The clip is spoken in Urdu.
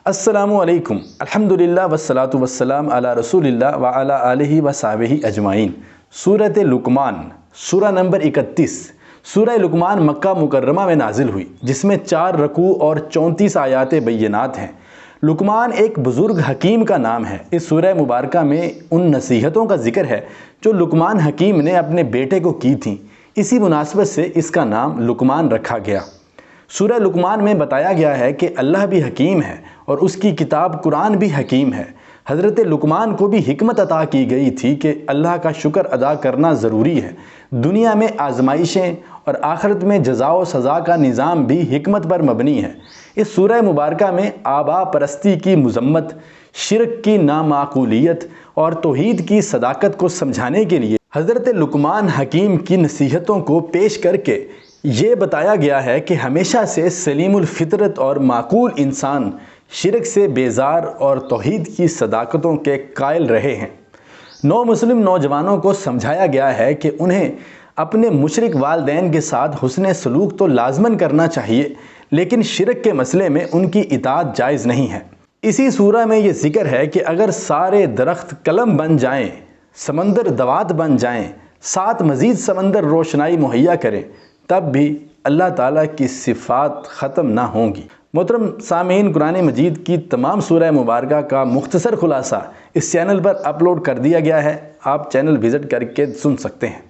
السلام علیکم، الحمدللہ والصلاۃ والسلام علی رسول اللہ وعلی آلہ وصحبہ اجمعین۔ سورۃ لقمان، سورہ نمبر 31۔ سورہ لقمان مکہ مکرمہ میں نازل ہوئی، جس میں 4 رکوع اور 34 آیات بینات ہیں۔ لقمان ایک بزرگ حکیم کا نام ہے۔ اس سورہ مبارکہ میں ان نصیحتوں کا ذکر ہے جو لقمان حکیم نے اپنے بیٹے کو کی تھیں۔ اسی مناسبت سے اس کا نام لقمان رکھا گیا۔ سورہ لقمان میں بتایا گیا ہے کہ اللہ بھی حکیم ہے اور اس کی کتاب قرآن بھی حکیم ہے۔ حضرت لقمان کو بھی حکمت عطا کی گئی تھی کہ اللہ کا شکر ادا کرنا ضروری ہے۔ دنیا میں آزمائشیں اور آخرت میں جزا و سزا کا نظام بھی حکمت پر مبنی ہے۔ اس سورہ مبارکہ میں آبا پرستی کی مذمت، شرک کی نامعقولیت اور توحید کی صداقت کو سمجھانے کے لیے حضرت لقمان حکیم کی نصیحتوں کو پیش کر کے یہ بتایا گیا ہے کہ ہمیشہ سے سلیم الفطرت اور معقول انسان شرک سے بیزار اور توحید کی صداقتوں کے قائل رہے ہیں۔ نو مسلم نوجوانوں کو سمجھایا گیا ہے کہ انہیں اپنے مشرک والدین کے ساتھ حسن سلوک تو لازماً کرنا چاہیے، لیکن شرک کے مسئلے میں ان کی اطاعت جائز نہیں ہے۔ اسی سورہ میں یہ ذکر ہے کہ اگر سارے درخت قلم بن جائیں، سمندر دوات بن جائیں، ساتھ مزید سمندر روشنائی مہیا کریں، تب بھی اللہ تعالیٰ کی صفات ختم نہ ہوں گی۔ محترم سامعین، قرآن مجید کی تمام سورہ مبارکہ کا مختصر خلاصہ اس چینل پر اپلوڈ کر دیا گیا ہے، آپ چینل وزٹ کر کے سن سکتے ہیں۔